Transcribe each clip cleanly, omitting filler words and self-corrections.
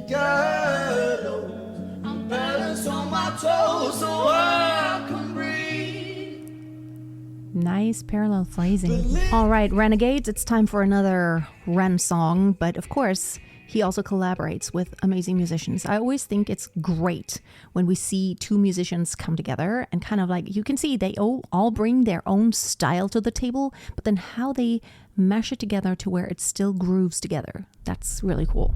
Gallows, I'm balanced on my toes so I can breathe. Nice parallel phrasing. All right, Renegades, it's time for another Ren song, but of course, he also collaborates with amazing musicians. I always think it's great when we see two musicians come together and kind of like, you can see they all bring their own style to the table, but then how they mash it together to where it still grooves together. That's really cool.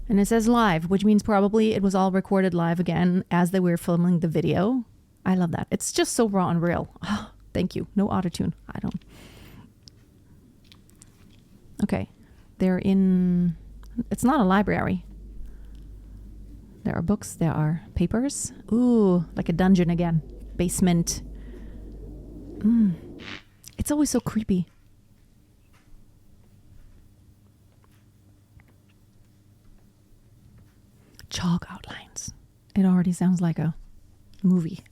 And it says live, which means probably it was all recorded live again as they were filming the video. I love that. It's just so raw and real. Oh, thank you. No autotune. I don't. Okay. They're in... It's not a library. There are books. There are papers. Ooh, like a dungeon again. Basement. It's always so creepy. Chalk outlines. It already sounds like a movie.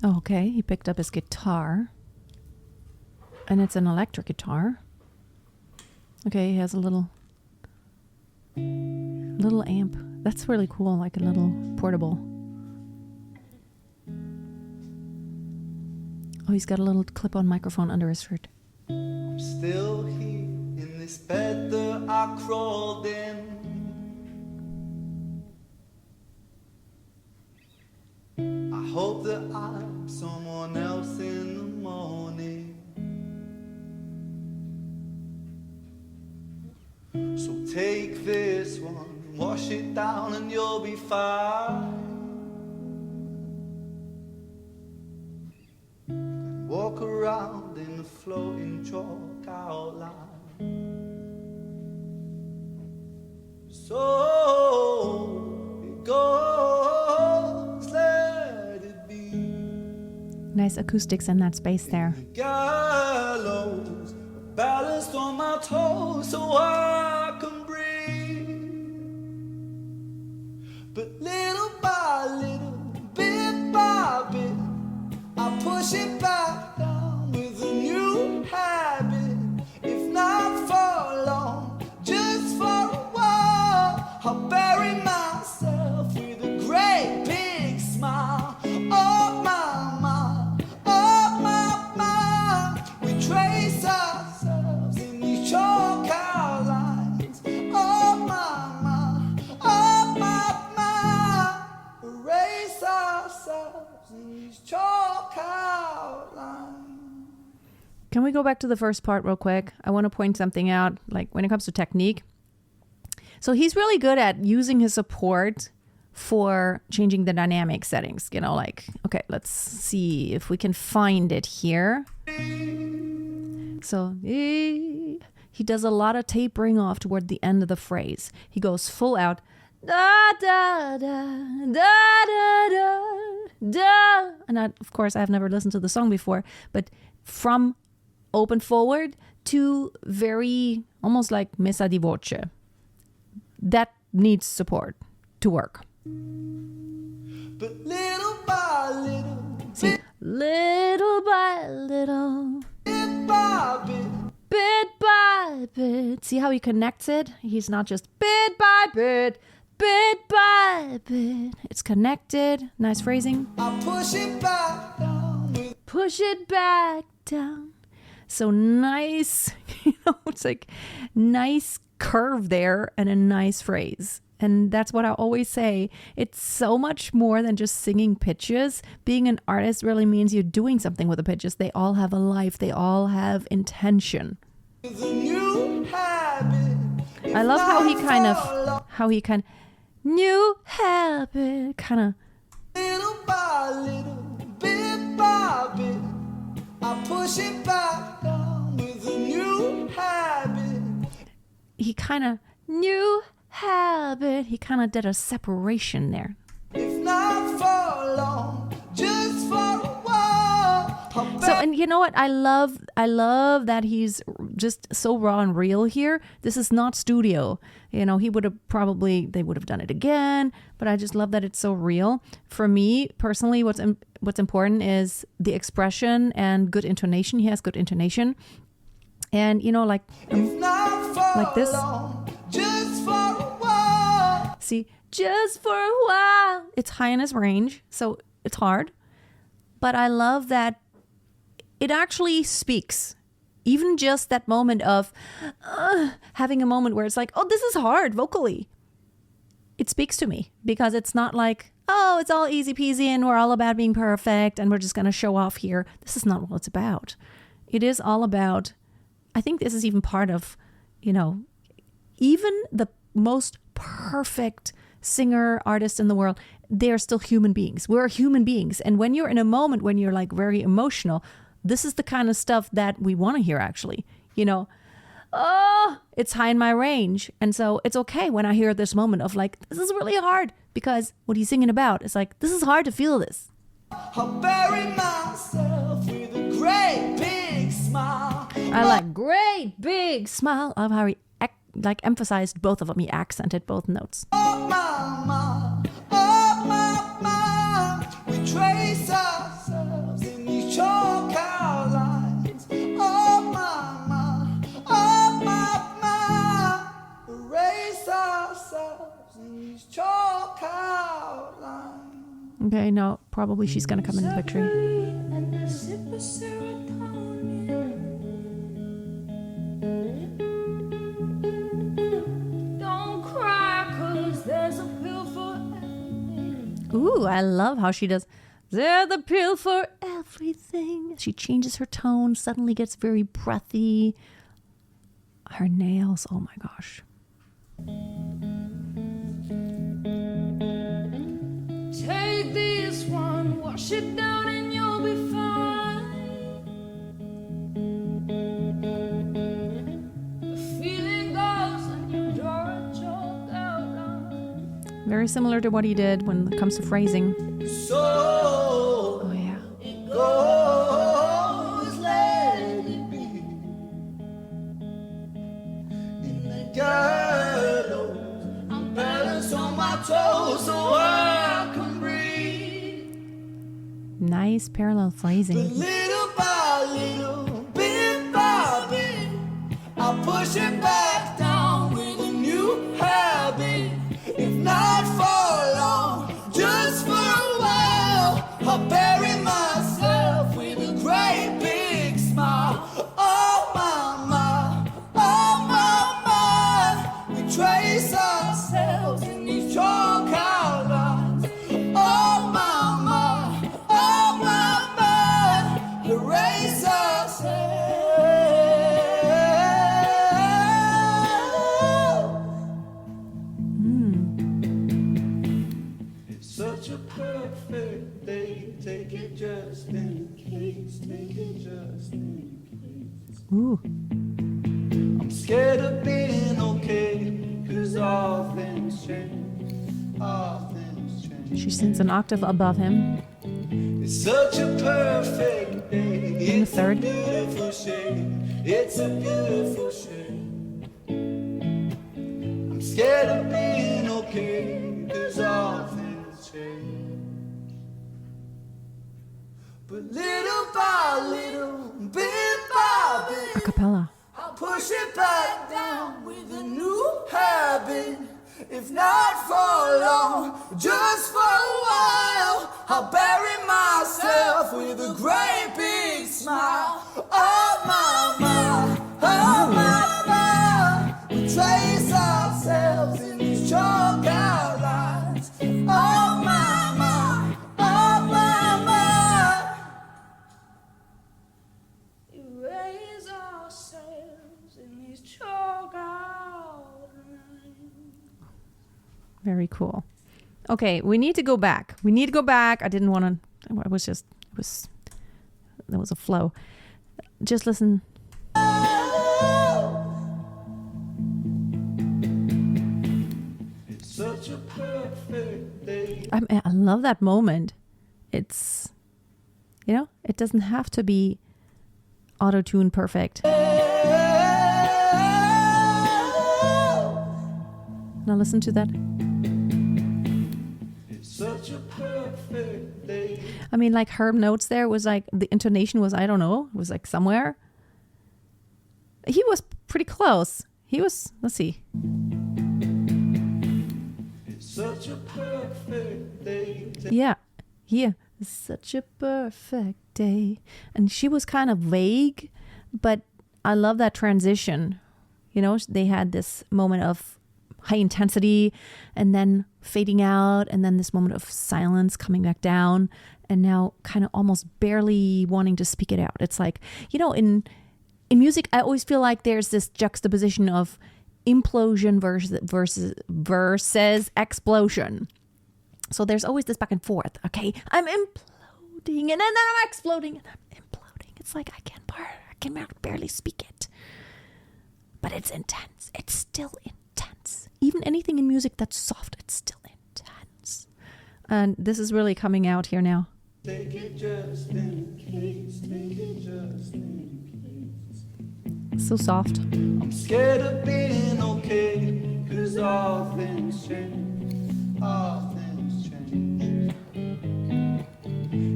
Okay, he picked up his guitar. And it's an electric guitar. Okay, he has a little amp. That's really cool, like a little portable. Oh, he's got a little clip-on microphone under his shirt. I'm still here in this bed that I crawled in. I hope that I'm someone else in the morning. So take this one, wash it down and you'll be fine. Then walk around in the floating chalk outline. So it goes, let it be. Nice acoustics in that space there. Gallows, balanced on my toes so I can breathe. But little by little, bit by bit, I push it back down with a new habit. If not for long, just for a while, I'll bury myself with a great big smile. Oh my mind, oh my mind, we trace ourselves in these chalk outlines. Oh my mind, oh my mind, erase ourselves in these chalk outlines. Can we go back to the first part real quick? I want to point something out, like when it comes to technique. So he's really good at using his support for changing the dynamic settings. You know, like, okay, let's see if we can find it here. So he does a lot of tapering off toward the end of the phrase. He goes full out. Da, da, da, da, da, da, da. And of course, I've never listened to the song before, but from open forward to very almost like messa di voce. That needs support to work. But little by little, See, little by little, bit by bit, bit by bit. See how he connects it? He's not just bit by bit, bit by bit. It's connected. Nice phrasing. I push it back down with Push it back down. So nice, it's like nice curve there and a nice phrase. And that's what I always say. It's so much more than just singing pitches. Being an artist really means you're doing something with the pitches. They all have a life. They all have intention. a new habit. I love how he kind of, new habit, kind of. Little by little, bit by bit, I push it back down with a new habit. He kind of, new habit. He kind of did a separation there. If not for long, just for a while. So, and you know what? I love that he's just so raw and real here. This is not studio. You know, they would have done it again, but I just love that it's so real. For me personally, what's important is the expression and good intonation. He has good intonation. And you know, like this. Just for a while. See, just for a while. It's high in his range, so it's hard. But I love that it actually speaks. Even just that moment of having a moment where it's like, oh, this is hard vocally. It speaks to me because it's not like, oh, it's all easy peasy and we're all about being perfect and we're just going to show off here. This is not what it's about. It is all about, I think this is even part of, you know, even the most perfect singer, artist in the world, they're still human beings. We're human beings. And when you're in a moment when you're like very emotional, this is the kind of stuff that we want to hear actually. You know, oh, it's high in my range. And so it's okay when I hear this moment of like, this is really hard, because what he's singing about is like, this is hard to feel this. I'll bury myself with a great big smile. I like great big smile. I love how he emphasized both of them. He accented both notes. Oh mama, we trace ourselves in these chalk outlines. Oh mama, erase ourselves in these chalk outlines. Okay, no, probably she's gonna come in the picture. And a sip of serotonin. Don't cry, 'cause there's a pill for everything. Ooh, I love how she does. There's the pill for everything. She changes her tone, suddenly gets very breathy. Her nails, oh my gosh. Take this one, wash it down and you'll be fine. The feeling goes and you draw a chalk outline. Very similar to what he did when it comes to phrasing. So Oh yeah. it goes, let it be. In the gallows, I'm balanced on my toes so I can breathe. Nice parallel phrasing. Little by little, bit by bit, I'll push it back down with a new habit. If not for long, just for a while, I'll bury myself with a great big smile. Oh mama, we trace ourselves in these chalk outlines. Oh mama, erase ourselves. It's such a perfect day. Take it just in case. Take it just in case. Ooh. I'm scared of being okay, 'cause all things change. All things change. She sings an octave above him. It's such a perfect day. In the It's third. a beautiful shade. It's a beautiful shade. I'm scared of being okay, 'cause all things change. But little by little, bit by bit, A cappella. I'll push it back down with a new habit. If not for long, just for a while, I'll bury myself with a great big smile. Oh mama, we trace ourselves in these chalk outlines. Oh mama, erase ourselves in these chalk outlines. Very cool. Okay, we need to go back. I didn't want to, there was a flow. Just listen. It's such a perfect day. I love that moment. It's, you know, it doesn't have to be auto-tune perfect. Now listen to that. It's such a perfect day. I mean, like her notes there was like, the intonation was, I don't know, was like somewhere. He was pretty close. He was, let's see. It's such a perfect day. Yeah. It's such a perfect day. And she was kind of vague, but I love that transition. You know, they had this moment of high intensity and then fading out, and then this moment of silence coming back down, and now kind of almost barely wanting to speak it out. It's like, you know, in music, I always feel like there's this juxtaposition of implosion versus explosion. So there's always this back and forth. Okay, I'm imploding and then I'm exploding and I'm imploding. It's like I can barely speak it, but it's intense. It's still intense. Even anything in music that's soft, it's still intense. And this is really coming out here now. Take it just in case. Take it just in case. So soft. I'm scared of being okay, 'cause all things change. All things change.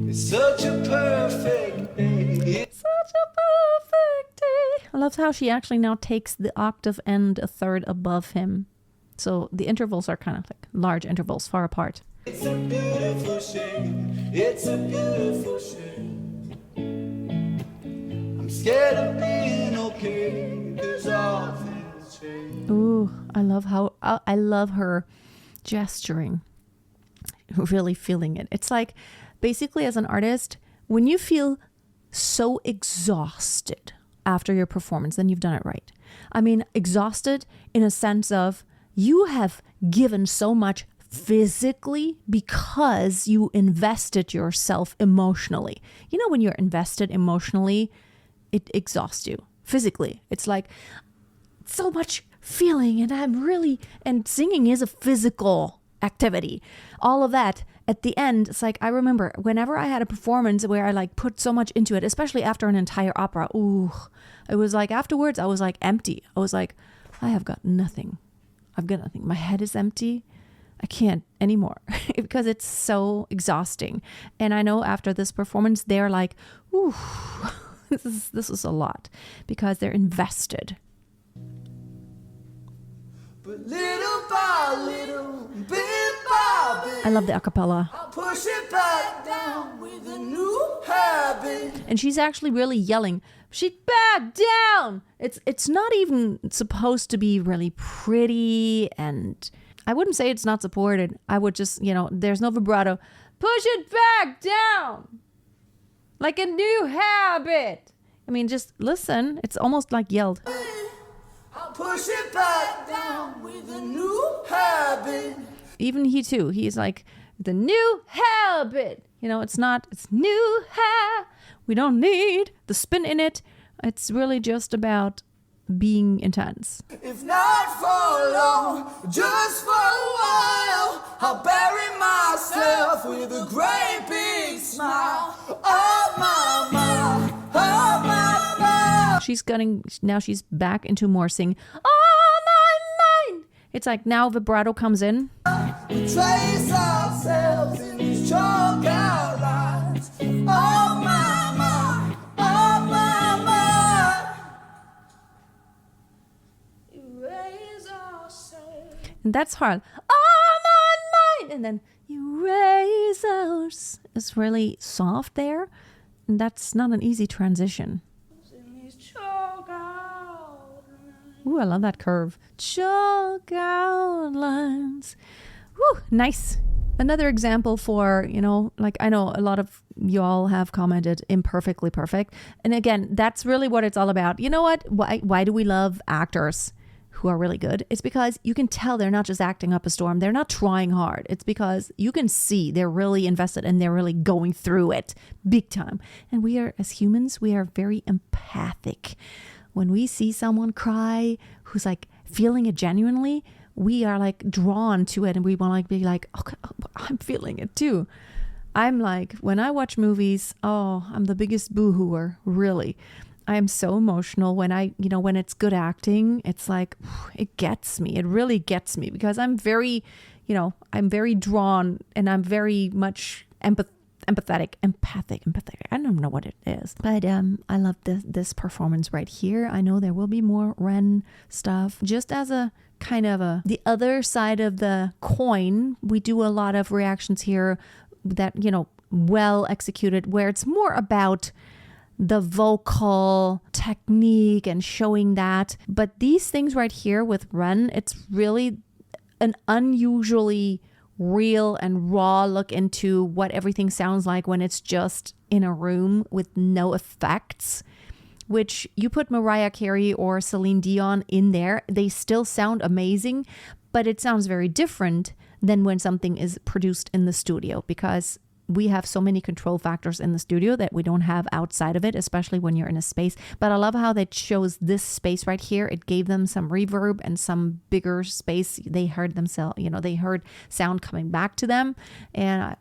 It's such a perfect day. It's Such a perfect day. I love how she actually now takes the octave and a third above him. So the intervals are kind of like large intervals far apart. a beautiful shame. It's a beautiful shame. I'm scared of being okay, 'cause all things change. Ooh, I love her gesturing. Really feeling it. It's like basically as an artist, when you feel so exhausted after your performance, then you've done it right. I mean, exhausted in a sense of you have given so much physically because you invested yourself emotionally. You know, when you're invested emotionally, it exhausts you physically. It's like so much feeling, and singing is a physical activity. All of that at the end, it's like, I remember whenever I had a performance where I like put so much into it, especially after an entire opera, it was like afterwards I was like empty. I was like, I have got nothing. I've got nothing. My head is empty. I can't anymore because it's so exhausting. And I know after this performance, they're like, ooh, this is a lot because they're invested. But little by little, bit by bit, I love the acapella. I'll push it back down with a new habit. And she's actually really yelling, she back down. It's not even supposed to be really pretty, and I wouldn't say it's not supported. I would just, there's no vibrato. Push it back down like a new habit. I mean, just listen. It's almost like yelled. I'll push it back down with a new habit. Even he too. He's like, the new habit. It's new We don't need the spin in it. It's really just about being intense. If not for long, just for a while, I'll bury myself with a great big smile. Oh my, oh my. She's back into more sing. Oh my mind. It's like now vibrato comes in. We trace ourselves in these chalk outlines. Oh my, oh my. Erase ourselves. And that's hard. Oh my mind. And then erase ours. It's really soft there. And that's not an easy transition. Ooh, I love that curve. Chalk outlines. Woo, nice. Another example for, I know a lot of y'all have commented imperfectly perfect. And again, that's really what it's all about. You know what? Why do we love actors who are really good? It's because you can tell they're not just acting up a storm. They're not trying hard. It's because you can see they're really invested and they're really going through it big time. And we are, as humans, we are very empathic. When we see someone cry who's like feeling it genuinely, we are like drawn to it and we want to be like, okay, I'm feeling it too. I'm like, when I watch movies, I'm the biggest boo-hooer, really. I am so emotional when when it's good acting. It's like, it gets me. It really gets me because I'm very, I'm very drawn and I'm very much empathic. I don't know what it is, but I love this performance right here. I know there will be more Ren stuff. Just as a kind of the other side of the coin, we do a lot of reactions here that, well executed, where it's more about the vocal technique and showing that. But these things right here with Ren, it's really an unusually real and raw look into what everything sounds like when it's just in a room with no effects. Which you put Mariah Carey or Celine Dion in there, they still sound amazing, but it sounds very different than when something is produced in the studio, because we have so many control factors in the studio that we don't have outside of it, especially when you're in a space. But I love how they chose this space right here. It gave them some reverb and some bigger space. They heard themselves, they heard sound coming back to them. And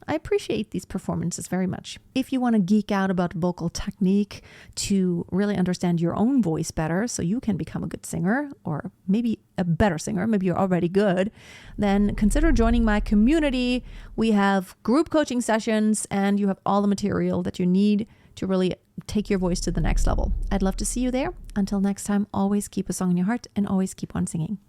I appreciate these performances very much. If you want to geek out about vocal technique to really understand your own voice better so you can become a good singer, or maybe a better singer, maybe you're already good, then consider joining my community. We have group coaching sessions and you have all the material that you need to really take your voice to the next level. I'd love to see you there. Until next time, always keep a song in your heart and always keep on singing.